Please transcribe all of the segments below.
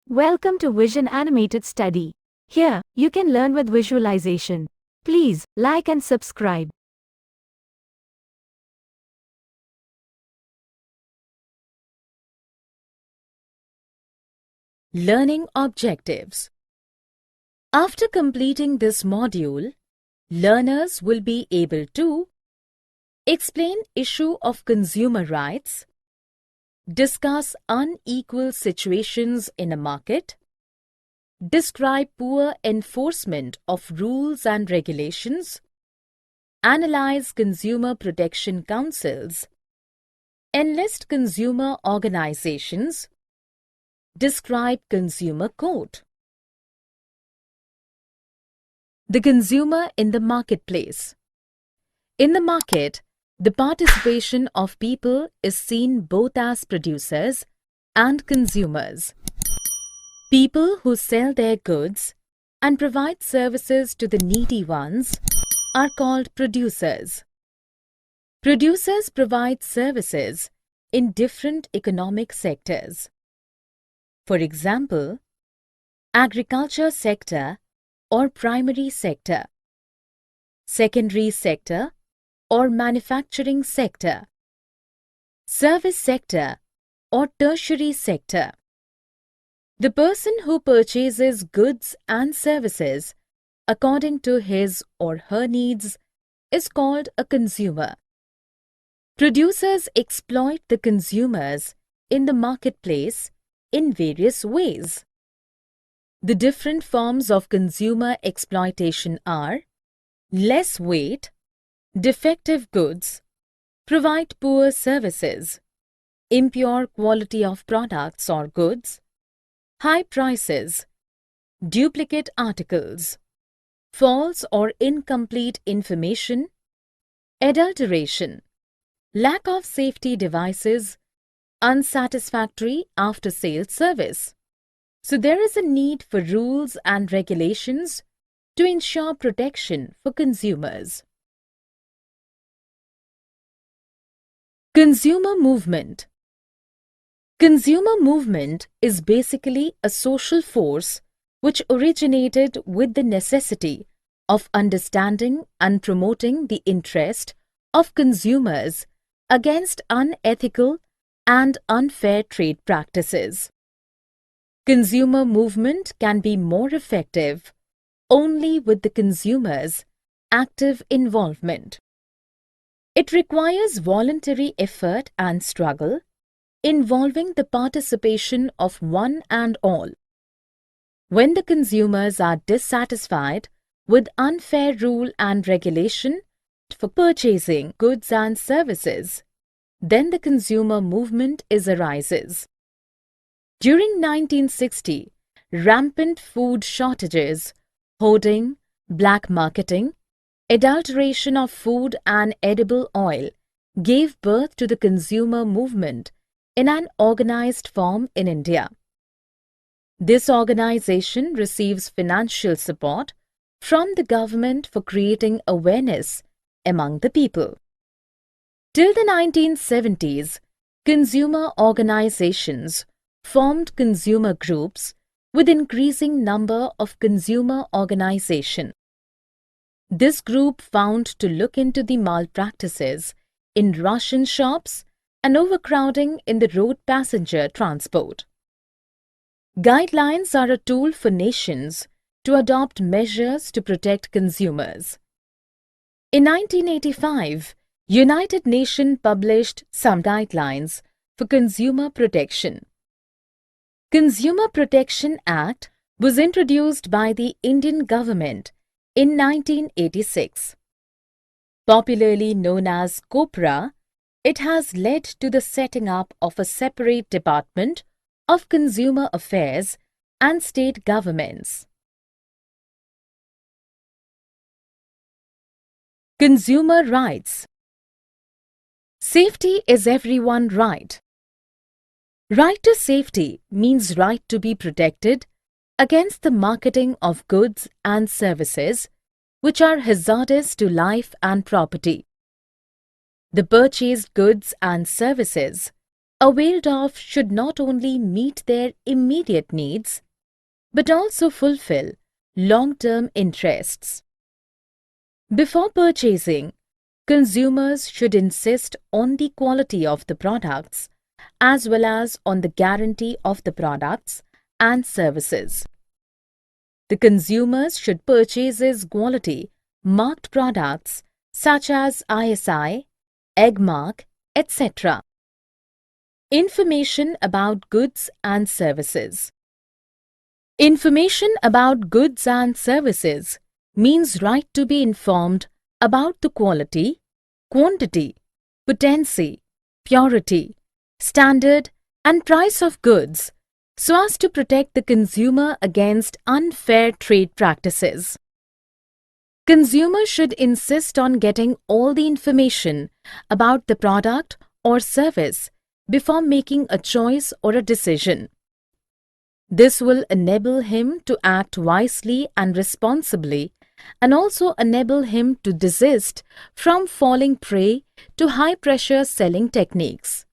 Welcome to Vision Animated Study. Here, you can learn with visualization. Please like and subscribe. Learning objectives. After completing this module, learners will be able to explain issue of consumer rights, discuss unequal situations in a market, describe poor enforcement of rules and regulations, analyze consumer protection councils, enlist consumer organizations, describe consumer court. The consumer in the marketplace. In the market, the participation of people is seen both as producers and consumers. People who sell their goods and provide services to the needy ones are called producers. Producers provide services in different economic sectors. For example, agriculture sector or primary sector, secondary sector or manufacturing sector, service sector or tertiary sector. The person who purchases goods and services according to his or her needs is called a consumer. Producers exploit the consumers in the marketplace in various ways. The different forms of consumer exploitation are less weight, defective goods, provide poor services, impure quality of products or goods, high prices, duplicate articles, false or incomplete information, adulteration, lack of safety devices, unsatisfactory after-sales service. So there is a need for rules and regulations to ensure protection for consumers. Consumer movement. Consumer movement is basically a social force which originated with the necessity of understanding and promoting the interest of consumers against unethical and unfair trade practices. Consumer movement can be more effective only with the consumers' active involvement. It requires voluntary effort and struggle involving the participation of one and all. When the consumers are dissatisfied with unfair rule and regulation for purchasing goods and services, then the consumer movement arises. During 1960, rampant food shortages, hoarding, black marketing, adulteration of food and edible oil gave birth to the consumer movement in an organized form in India. This organization receives financial support from the government for creating awareness among the people. Till the 1970s, consumer organizations formed consumer groups with increasing number of consumer organization. This group found to look into the malpractices in ration shops and overcrowding in the road passenger transport. Guidelines are a tool for nations to adopt measures to protect consumers. In 1985, United Nations published some guidelines for consumer protection. Consumer Protection Act was introduced by the Indian government in 1986. Popularly known as COPRA, it has led to the setting up of a separate Department of Consumer Affairs and state governments. Consumer rights. Safety is everyone's right. Right to safety means right to be protected against the marketing of goods and services which are hazardous to life and property. The purchased goods and services availed of should not only meet their immediate needs, but also fulfill long-term interests. Before purchasing, consumers should insist on the quality of the products as well as on the guarantee of the products and services. The consumers should purchase quality marked products such as ISI, egg mark, etc. Information about goods and services. Information about goods and services means right to be informed about the quality, quantity, potency, purity, standard and price of goods so as to protect the consumer against unfair trade practices. Consumers should insist on getting all the information about the product or service before making a choice or a decision. This will enable him to act wisely and responsibly and also enable him to desist from falling prey to high-pressure selling techniques.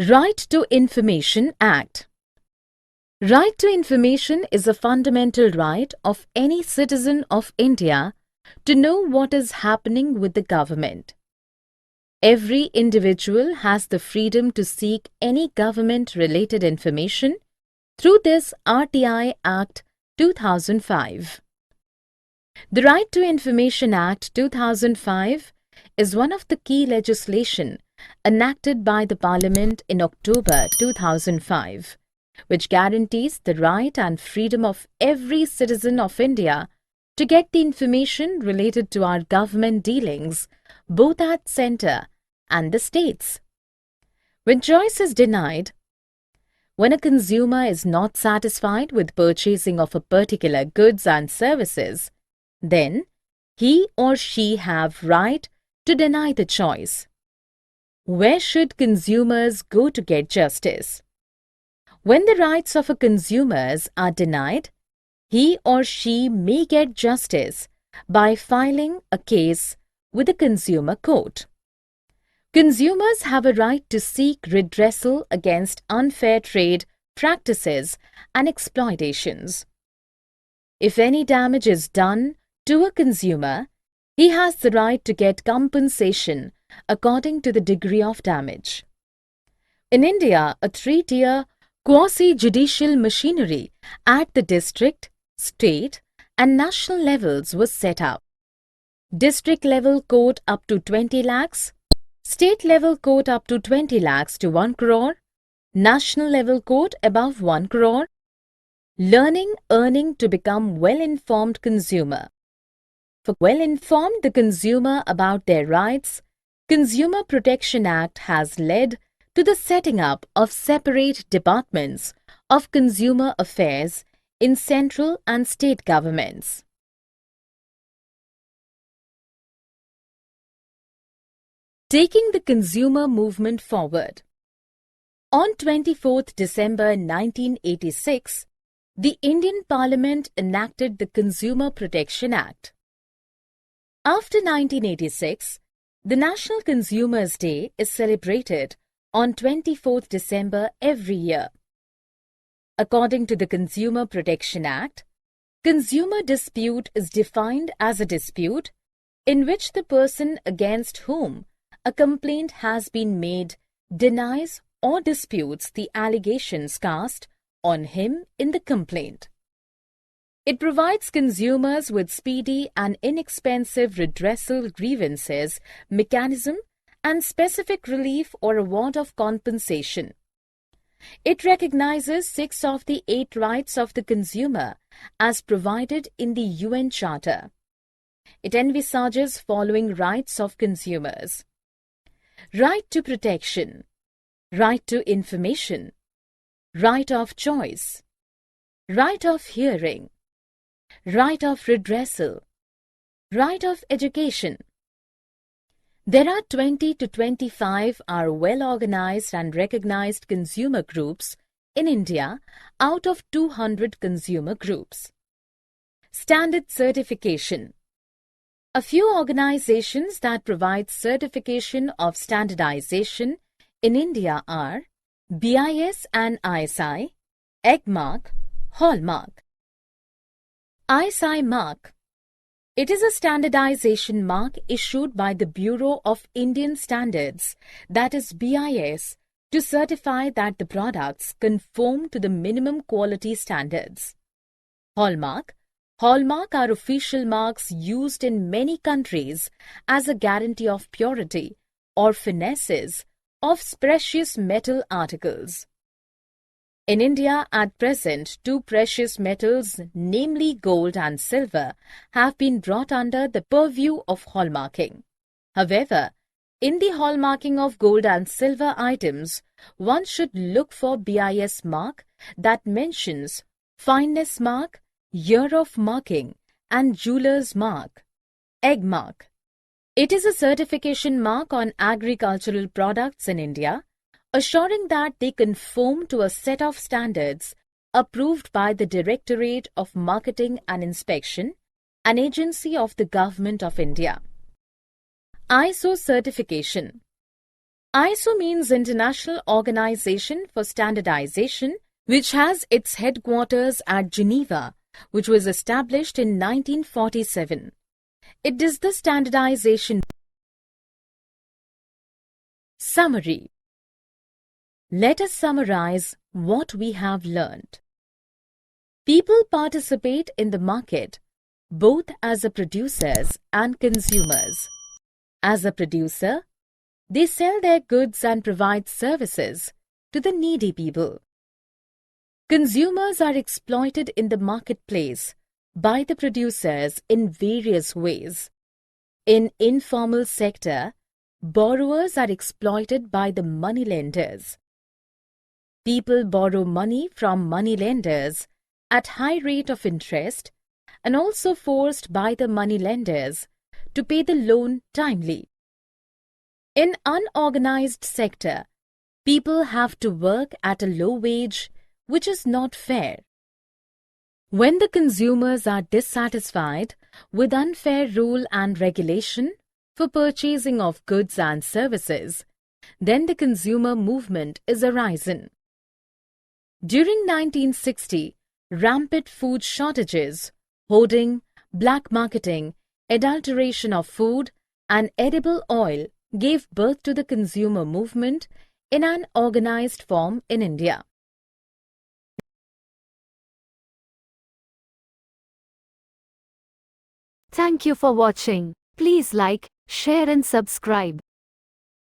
Right to Information Act. Right to information is a fundamental right of any citizen of India to know what is happening with the government. Every individual has the freedom to seek any government-related information through this RTI Act 2005. The Right to Information Act 2005 is one of the key legislation enacted by the Parliament in October 2005, which guarantees the right and freedom of every citizen of India to get the information related to our government dealings, both at centre and the states. When choice is denied, when a consumer is not satisfied with purchasing of a particular goods and services, then he or she have right to deny the choice. Where should consumers go to get justice? When the rights of a consumers are denied, he or she may get justice by filing a case with the consumer court. Consumers have a right to seek redressal against unfair trade practices and exploitations. If any damage is done to a consumer, he has the right to get compensation according to the degree of damage. In India, a three-tier quasi-judicial machinery at the district, state and national levels was set up. District level court up to 20 lakhs, state level court up to 20 lakhs to 1 crore, national level court above 1 crore, earning to become well-informed consumer. For well-informed the consumer about their rights, Consumer Protection Act has led to the setting up of separate departments of consumer affairs in central and state governments. Taking the consumer movement forward. On 24th December 1986, the Indian Parliament enacted the Consumer Protection Act. After 1986, the National Consumers' Day is celebrated on 24th December every year. According to the Consumer Protection Act, consumer dispute is defined as a dispute in which the person against whom a complaint has been made denies or disputes the allegations cast on him in the complaint. It provides consumers with speedy and inexpensive redressal grievances mechanism and specific relief or award of compensation. It recognizes 6 of the 8 rights of the consumer as provided in the UN Charter. It envisages following rights of consumers: right to protection, right to information, right of choice, right of hearing, right of redressal, right of education. There are 20 to 25 well-organized and recognized consumer groups in India out of 200 consumer groups. Standard certification. A few organizations that provide certification of standardization in India are BIS and ISI, Eggmark, Hallmark. ISI mark. It is a standardization mark issued by the Bureau of Indian Standards, that is BIS, to certify that the products conform to the minimum quality standards. Hallmark. Hallmark are official marks used in many countries as a guarantee of purity or finesses of precious metal articles. In India, at present, two precious metals, namely gold and silver, have been brought under the purview of hallmarking. However, in the hallmarking of gold and silver items, one should look for BIS mark that mentions fineness mark, year of marking, and jeweler's mark, egg mark. It is a certification mark on agricultural products in India, assuring that they conform to a set of standards approved by the Directorate of Marketing and Inspection, an agency of the Government of India. ISO certification. ISO means International Organization for Standardization, which has its headquarters at Geneva, which was established in 1947. It is the standardization. Summary. Let us summarize what we have learned. People participate in the market both as a producers and consumers. As a producer, they sell their goods and provide services to the needy people. Consumers are exploited in the marketplace by the producers in various ways. In informal sector, borrowers are exploited by the moneylenders. People borrow money from moneylenders at high rate of interest and also forced by the moneylenders to pay the loan timely. In unorganized sector, people have to work at a low wage, which is not fair. When the consumers are dissatisfied with unfair rule and regulation for purchasing of goods and services, then the consumer movement is arisen. During 1960, rampant food shortages, hoarding, black marketing, adulteration of food, and edible oil gave birth to the consumer movement in an organized form in India. Thank you for watching. Please like, share and subscribe.